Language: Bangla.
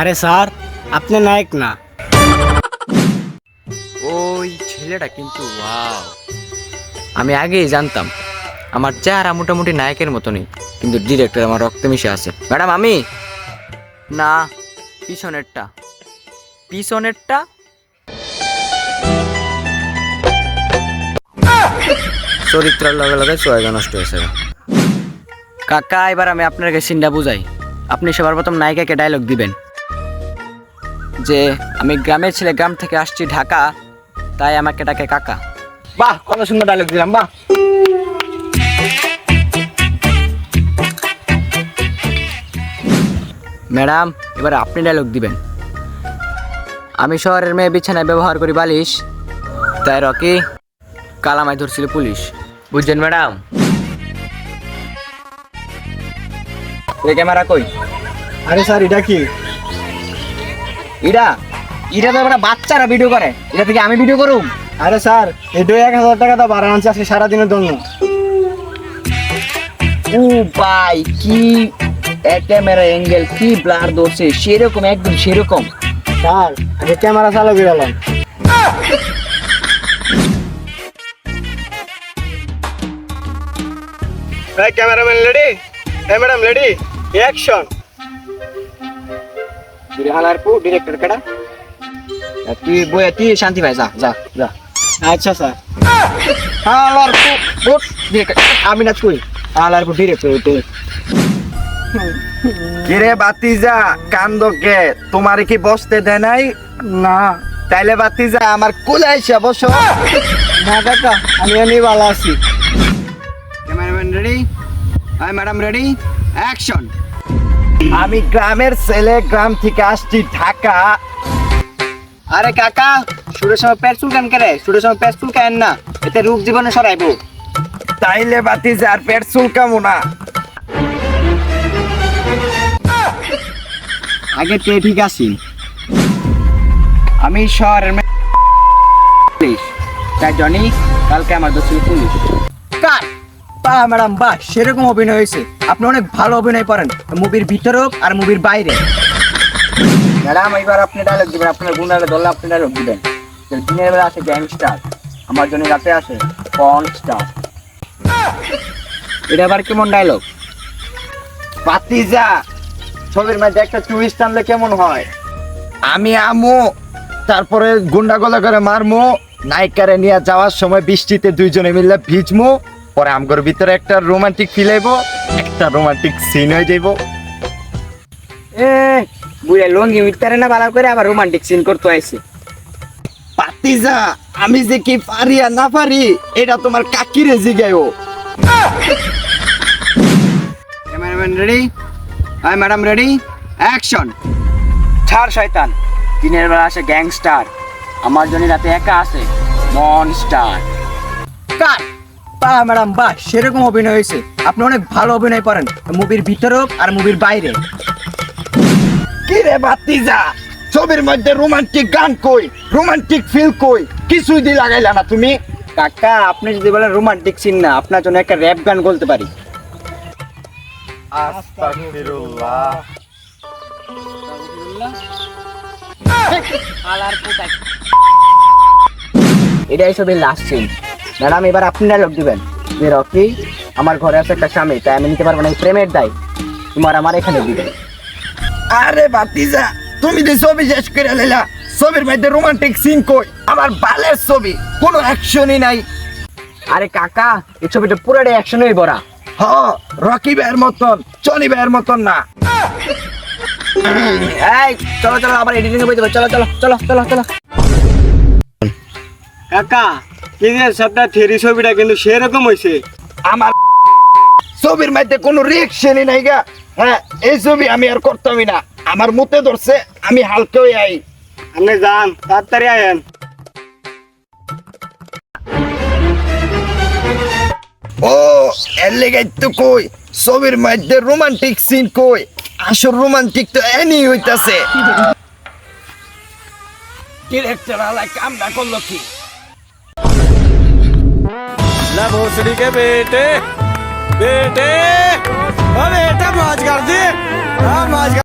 আরে স্যার, আপনি নায়ক না। ওই ছেলেটা কিন্তু ওয়াও, আমি আগেই জানতাম আমার চেহারা মোটামুটি নায়কের মতনই, কিন্তু ডিরেক্টর আমার রক্তে মিশে আছে। ম্যাডাম আমি না, পিছনেরটা পিছনেরটা চরিত্রের লগে লগে চয়েস নষ্ট হয়েছে। কাকা এবার আমি আপনাকে সিনটা বুঝাই। আপনি সবার প্রথম নায়িকাকে ডায়লগ দিবেন যে আমি গ্রামের ছেলে, গ্রাম থেকে আসছি ঢাকা, তাই আমাকে ডাকে কাকা। বাহ, কত সুন্দর ডায়লগ দিলাম, বাহ। ম্যাডাম এবার আপনি ডায়লগ দিবেন। আমি শহরের মেয়ে, বিছানায় ব্যবহার করি বালিশ, তাই রকি কালামায় ধরছিল পুলিশ। বুঝছেন ম্যাডাম? ক্যামেরা কই? আরে স্যার, এটা কি? ইরা ইরা তো একটা বাচ্চারা ভিডিও করে, এটা থেকে আমি ভিডিও করুম? আরে স্যার, এটা 1000 টাকা তো ভাড়া আনছে আজকে সারাদিনের জন্য। ও ভাই, কি ক্যামেরা অ্যাঙ্গেল, কি ব্লার ধরছে, সেরকম একদম সেরকম। স্যার, আগে ক্যামেরা চালু করে এলাম। Cameraman ready? হ্যাঁ ম্যাডাম রেডি, অ্যাকশন। ডিরেক্টর কেডা? তুই শান্তি ভাই, যা যা যা। আচ্ছা স্যার। আমি না কই আলার ডিরেক্টর। কিরে বাতিজা, কান্দকে তোমার কি বসতে দেয় নাই? না তাইলে বাতিজা আমার কোলে আইসা বসো। না কাকা, আমি এমনি ভালো আছি। Cameraman ready? Hi madam ready, action. আমি গ্রামের ছেলে, গ্রাম থেকে আসছি ঢাকা। আরে কাকা, সুরের সময় পেট চুলকান করে, সুরের সময় পেট চুলকান না, এতে রূপ জীবনে সরাইবো। তাইলে বাতিজা আর পেট চুলকামো না। আগে তে ঠিক আছি, আমি শহরের পুলিশ, তাই জনি কালকে আমার দোষী পুলিশ। কার বাহ ম্যাডাম, বাহ, সেরকম অভিনয় হয়েছে। আপনি অনেক ভালো অভিনয় করেন, মুভির ভিতরে হোক আর মুভির বাইরে। ম্যাডাম এবার আপনি ডায়লগ দিবেন, আপনার গুণালে ধরলে আপনি ডায়লগ দিবেন। দিনের বেলা আসে গ্যাংস্টার, আমার জন্য রাতে আসে পর্ন স্টার। এটা আবার কেমন ডায়লগ? বাতিজা, ছবির মধ্যে একটা টুইস্ট আনলে কেমন হয়? আমি আমু, তারপরে গুন্ডা গলা করে মারমু, নায়িকারে নিয়ে যাওয়ার সময় বৃষ্টিতে দুইজনে মিলে ভিজমু, পরে আমগর ভিতরে একটা রোমান্টিক ফিল আইব, একটা রোমান্টিক সিন হয়ে যাইব। বুড়া লঙ্গি মিটারে না ভালো করে আবার রোমান্টিক সিন করতে আইছে। বাতিজা, আমি যে কি পারি আর না পারি এটা তোমার কাকিরে জিগাইও। Cameraman ready? Hi madam ready, action. ছাড় শয়তান, দিনের বেলা আসে গ্যাংস্টার, আমার জন্য রাতে একা আসে মনস্টার। কাট বাহ ম্যাডাম, বাহ, সেরকম অভিনয় হয়েছে। আপনি অনেক ভালো অভিনয় করেন, মুভির ভিতরে হোক আর মুভির বাইরে। কি রে বাতিজা, ছবির মধ্যে রোমান্টিক গান কই, রোমান্টিক ফিল কই, কিছুই দি লাগাইলা না তুমি। কাকা আপনি যদি বলেন রোমান্টিক সিন না, আপনার জন্য একটা র‍্যাপ গান বলতে পারি। আস্তাগফিরুল্লাহ। এটাই ছবির লাস্ট সিন। ম্যাডাম এবার আপনি ডায়লগ দিবেন যে রকি আমার ঘরে আছে একটা স্বামী, তাই আমি নিতে পারবো না, এই প্রেমের দায় তোমার আমার এখানে দিবেন। আরে বাতিজা, তুমি যে ছবি শেষ করে লেলা, ছবির মধ্যে রোমান্টিক সিন কই? আমার বালের ছবি, কোনো অ্যাকশনই নাই। আরে কাকা, এই ছবিটা পুরোটাই অ্যাকশনেই ভরা। হ, রকি ভাইয়ের মতন, জনি ভাইয়ের মতন না। এই চলো চলো, আবার এডিটিং এ বই দেবো, চলো চলো চলো চলো চলো। কাকা, কি যে সবটা থ্রি ছবিটা কিন্তু সেরকম হয়েছে। আমার ছবির মধ্যে কোনো রিয়েকশনই নাই গা। হ্যাঁ, এই ছবি আমি আর করতামই না, আমার মুতে ধরছে, আমি হালকা হয়ে আই। আপনি যান, তাড়াতাড়ি আয়েন। ও এর লেগে তো কই ছবির মধ্যে রোমান্টিক সিন কই, আসল রোমান্টিক তো এনি হইতাছে। ডিরেক্টর আলাই কামটা করলো কি? ला भोसड़ी के बेटे बेटे, अरे बेटा मौज कर दी, हाँ मौज कर।